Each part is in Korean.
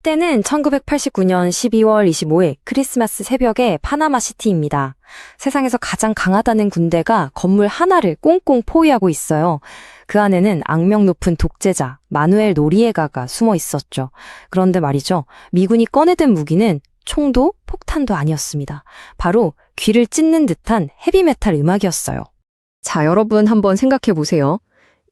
이때는 1989년 12월 25일 크리스마스 새벽에 파나마시티입니다. 세상에서 가장 강하다는 군대가 건물 하나를 꽁꽁 포위하고 있어요. 그 안에는 악명 높은 독재자 마누엘 노리에가가 숨어 있었죠. 그런데 말이죠. 미군이 꺼내든 무기는 총도 폭탄도 아니었습니다. 바로 귀를 찢는 듯한 헤비메탈 음악이었어요. 자, 여러분 한번 생각해 보세요.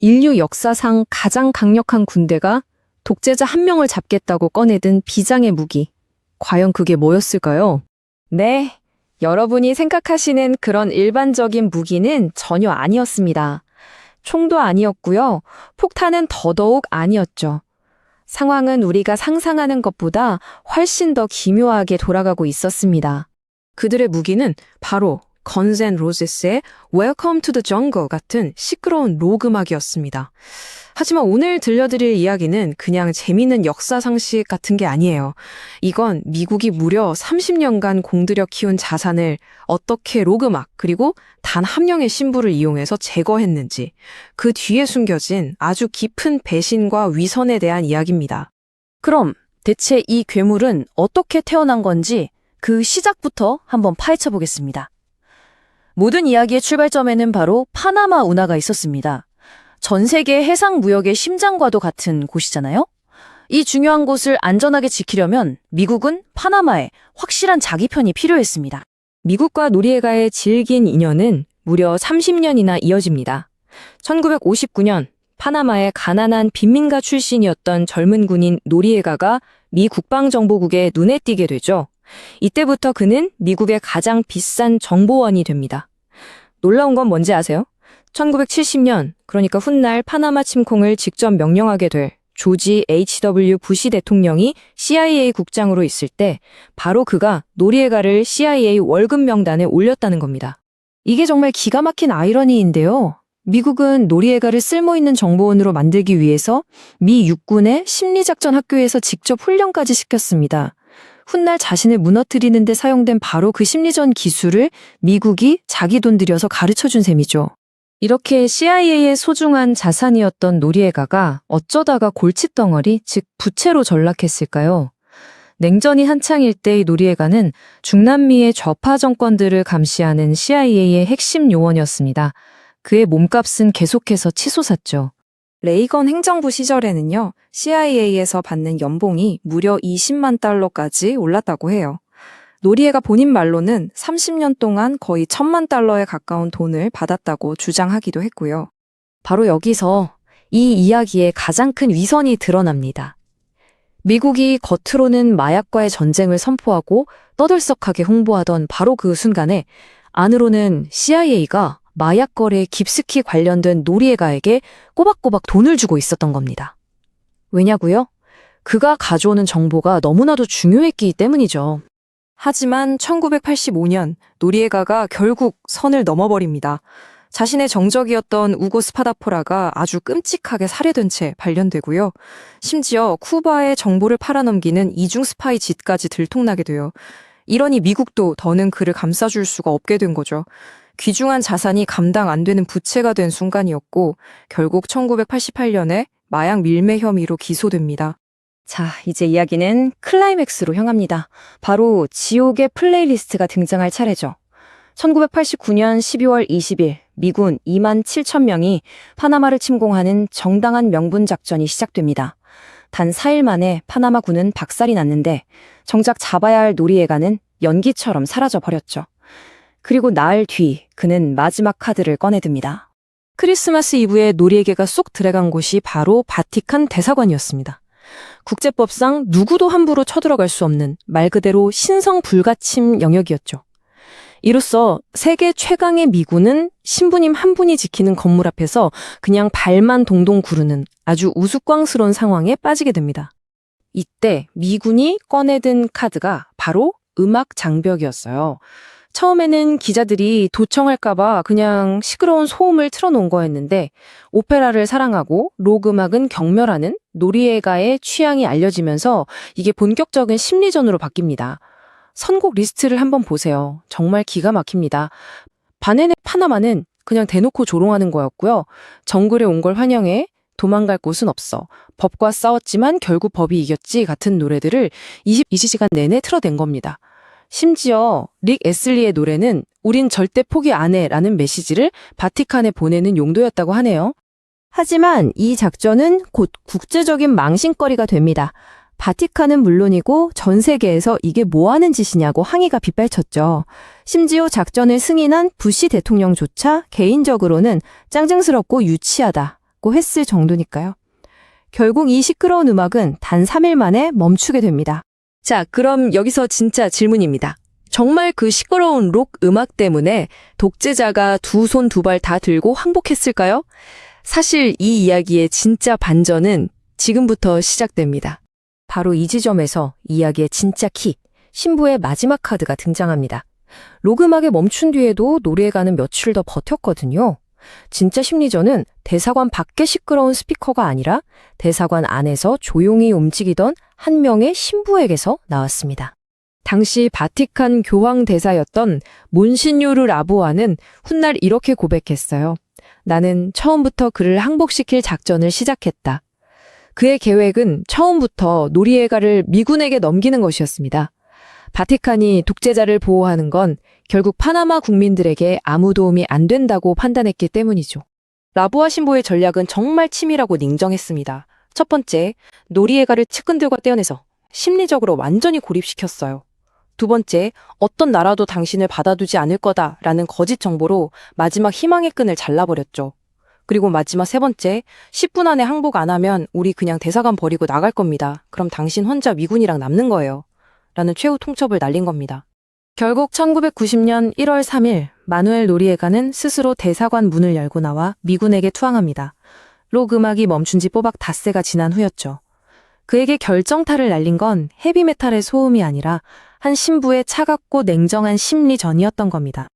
인류 역사상 가장 강력한 군대가 독재자 한 명을 잡겠다고 꺼내든 비장의 무기. 과연 그게 뭐였을까요? 네, 여러분이 생각하시는 그런 일반적인 무기는 전혀 아니었습니다. 총도 아니었고요. 폭탄은 더더욱 아니었죠. 상황은 우리가 상상하는 것보다 훨씬 더 기묘하게 돌아가고 있었습니다. 그들의 무기는 바로 건즈 앤 로지스의 Welcome to the Jungle 같은 시끄러운 록 음악이었습니다. 하지만 오늘 들려드릴 이야기는 그냥 재미있는 역사 상식 같은 게 아니에요. 이건 미국이 무려 30년간 공들여 키운 자산을 어떻게 록 음악 그리고 단 한 명의 신부를 이용해서 제거했는지 그 뒤에 숨겨진 아주 깊은 배신과 위선에 대한 이야기입니다. 그럼 대체 이 괴물은 어떻게 태어난 건지 그 시작부터 한번 파헤쳐 보겠습니다. 모든 이야기의 출발점에는 바로 파나마 운하가 있었습니다. 전 세계 해상 무역의 심장과도 같은 곳이잖아요? 이 중요한 곳을 안전하게 지키려면 미국은 파나마에 확실한 자기 편이 필요했습니다. 미국과 노리에가의 질긴 인연은 무려 30년이나 이어집니다. 1959년 파나마의 가난한 빈민가 출신이었던 젊은 군인 노리에가가 미 국방정보국에 눈에 띄게 되죠. 이때부터 그는 미국의 가장 비싼 정보원이 됩니다. 놀라운 건 뭔지 아세요? 1970년, 그러니까 훗날 파나마 침공을 직접 명령하게 될 조지 H.W. 부시 대통령이 CIA 국장으로 있을 때 바로 그가 노리에가를 CIA 월급 명단에 올렸다는 겁니다. 이게 정말 기가 막힌 아이러니인데요. 미국은 노리에가를 쓸모있는 정보원으로 만들기 위해서 미 육군의 심리작전 학교에서 직접 훈련까지 시켰습니다. 훗날 자신을 무너뜨리는 데 사용된 바로 그 심리전 기술을 미국이 자기 돈 들여서 가르쳐준 셈이죠. 이렇게 CIA의 소중한 자산이었던 노리에가가 어쩌다가 골칫덩어리, 즉 부채로 전락했을까요? 냉전이 한창일 때의 노리에가는 중남미의 좌파 정권들을 감시하는 CIA의 핵심 요원이었습니다. 그의 몸값은 계속해서 치솟았죠. 레이건 행정부 시절에는요, CIA에서 받는 연봉이 무려 20만 달러까지 올랐다고 해요. 노리에가 본인 말로는 30년 동안 거의 1,000만 달러에 가까운 돈을 받았다고 주장하기도 했고요. 바로 여기서 이 이야기의 가장 큰 위선이 드러납니다. 미국이 겉으로는 마약과의 전쟁을 선포하고 떠들썩하게 홍보하던 바로 그 순간에 안으로는 CIA가 마약 거래에 깊숙이 관련된 노리에가에게 꼬박꼬박 돈을 주고 있었던 겁니다. 왜냐고요? 그가 가져오는 정보가 너무나도 중요했기 때문이죠. 하지만 1985년 노리에가가 결국 선을 넘어버립니다. 자신의 정적이었던 우고 스파다포라가 아주 끔찍하게 살해된 채 발견되고요. 심지어 쿠바에 정보를 팔아넘기는 이중 스파이 짓까지 들통나게 돼요. 이러니 미국도 더는 그를 감싸줄 수가 없게 된 거죠. 귀중한 자산이 감당 안 되는 부채가 된 순간이었고 결국 1988년에 마약 밀매 혐의로 기소됩니다. 자, 이제 이야기는 클라이맥스로 향합니다. 바로 지옥의 플레이리스트가 등장할 차례죠. 1989년 12월 20일 미군 2만 7천 명이 파나마를 침공하는 정당한 명분 작전이 시작됩니다. 단 4일 만에 파나마군은 박살이 났는데 정작 잡아야 할 노리에가는 연기처럼 사라져버렸죠. 그리고 나흘 뒤 그는 마지막 카드를 꺼내듭니다. 크리스마스 이브에 노리에가가 쏙 들어간 곳이 바로 바티칸 대사관이었습니다. 국제법상 누구도 함부로 쳐들어갈 수 없는 말 그대로 신성 불가침 영역이었죠. 이로써 세계 최강의 미군은 신부님 한 분이 지키는 건물 앞에서 그냥 발만 동동 구르는 아주 우스꽝스러운 상황에 빠지게 됩니다. 이때 미군이 꺼내든 카드가 바로 음악 장벽이었어요. 처음에는 기자들이 도청할까봐 그냥 시끄러운 소음을 틀어놓은 거였는데 오페라를 사랑하고 록 음악은 경멸하는 노리에가의 취향이 알려지면서 이게 본격적인 심리전으로 바뀝니다. 선곡 리스트를 한번 보세요. 정말 기가 막힙니다. 바네네 파나마는 그냥 대놓고 조롱하는 거였고요. 정글에 온 걸 환영해 도망갈 곳은 없어. 법과 싸웠지만 결국 법이 이겼지 같은 노래들을 24시간 내내 틀어댄 겁니다. 심지어 릭 애슬리의 노래는 우린 절대 포기 안 해라는 메시지를 바티칸에 보내는 용도였다고 하네요. 하지만 이 작전은 곧 국제적인 망신거리가 됩니다. 바티칸은 물론이고 전 세계에서 이게 뭐 하는 짓이냐고 항의가 빗발쳤죠. 심지어 작전을 승인한 부시 대통령조차 개인적으로는 짱증스럽고 유치하다고 했을 정도니까요. 결국 이 시끄러운 음악은 단 3일 만에 멈추게 됩니다. 자, 그럼 여기서 진짜 질문입니다. 정말 그 시끄러운 록 음악 때문에 독재자가 두 손 두 발 다 들고 항복했을까요? 사실 이 이야기의 진짜 반전은 지금부터 시작됩니다. 바로 이 지점에서 이야기의 진짜 키, 신부의 마지막 카드가 등장합니다. 록 음악이 멈춘 뒤에도 노래가는 며칠 더 버텼거든요. 진짜 심리전은 대사관 밖의 시끄러운 스피커가 아니라 대사관 안에서 조용히 움직이던 한 명의 신부에게서 나왔습니다. 당시 바티칸 교황 대사였던 몬시뉴르 라보아는 훗날 이렇게 고백했어요. 나는 처음부터 그를 항복시킬 작전을 시작했다. 그의 계획은 처음부터 노리에가를 미군에게 넘기는 것이었습니다. 바티칸이 독재자를 보호하는 건 결국 파나마 국민들에게 아무 도움이 안 된다고 판단했기 때문이죠. 라보아 신부의 전략은 정말 치밀하고 냉정했습니다. 첫 번째, 노리에가를 측근들과 떼어내서 심리적으로 완전히 고립시켰어요. 두 번째, 어떤 나라도 당신을 받아두지 않을 거다라는 거짓 정보로 마지막 희망의 끈을 잘라버렸죠. 그리고 마지막 세 번째, 10분 안에 항복 안 하면 우리 그냥 대사관 버리고 나갈 겁니다. 그럼 당신 혼자 미군이랑 남는 거예요. 라는 최후 통첩을 날린 겁니다. 결국 1990년 1월 3일 마누엘 노리에가는 스스로 대사관 문을 열고 나와 미군에게 투항합니다. 록 음악이 멈춘 지 꼬박 닷새가 지난 후였죠. 그에게 결정타를 날린 건 헤비메탈의 소음이 아니라 한 신부의 차갑고 냉정한 심리전이었던 겁니다.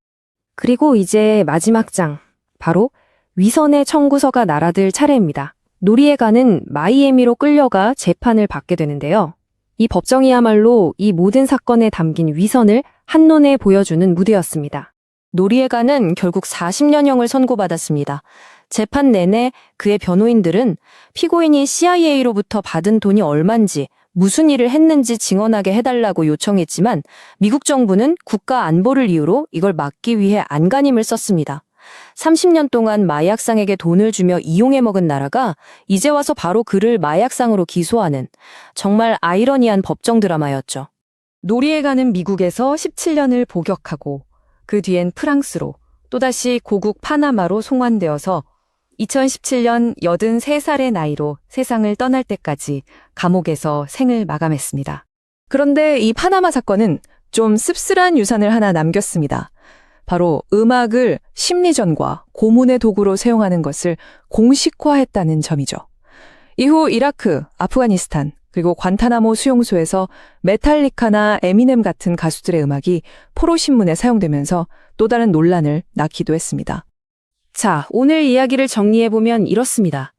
그리고 이제 마지막 장, 바로 위선의 청구서가 날아들 차례입니다. 노리에가는 마이애미로 끌려가 재판을 받게 되는데요. 이 법정이야말로 이 모든 사건에 담긴 위선을 한눈에 보여주는 무대였습니다. 노리에가는 결국 40년형을 선고받았습니다. 재판 내내 그의 변호인들은 피고인이 CIA로부터 받은 돈이 얼만지, 무슨 일을 했는지 증언하게 해달라고 요청했지만 미국 정부는 국가 안보를 이유로 이걸 막기 위해 안간힘을 썼습니다. 30년 동안 마약상에게 돈을 주며 이용해 먹은 나라가 이제 와서 바로 그를 마약상으로 기소하는 정말 아이러니한 법정 드라마였죠. 노리에가는 미국에서 17년을 복역하고 그 뒤엔 프랑스로 또다시 고국 파나마로 송환되어서 2017년 83살의 나이로 세상을 떠날 때까지 감옥에서 생을 마감했습니다. 그런데 이 파나마 사건은 좀 씁쓸한 유산을 하나 남겼습니다. 바로 음악을 심리전과 고문의 도구로 사용하는 것을 공식화했다는 점이죠. 이후 이라크, 아프가니스탄, 그리고 관타나모 수용소에서 메탈리카나 에미넴 같은 가수들의 음악이 포로 신문에 사용되면서 또 다른 논란을 낳기도 했습니다. 자, 오늘 이야기를 정리해보면 이렇습니다.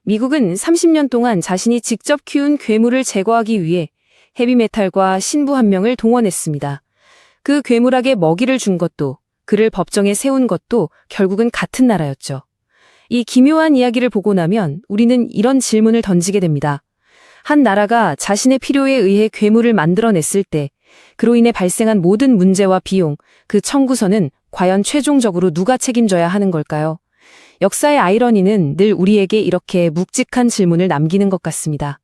미국은 30년 동안 자신이 직접 키운 괴물을 제거하기 위해 헤비메탈과 신부 한 명을 동원했습니다. 그 괴물에게 먹이를 준 것도, 그를 법정에 세운 것도 결국은 같은 나라였죠. 이 기묘한 이야기를 보고 나면 우리는 이런 질문을 던지게 됩니다. 한 나라가 자신의 필요에 의해 괴물을 만들어냈을 때 그로 인해 발생한 모든 문제와 비용, 그 청구서는 과연 최종적으로 누가 책임져야 하는 걸까요? 역사의 아이러니는 늘 우리에게 이렇게 묵직한 질문을 남기는 것 같습니다.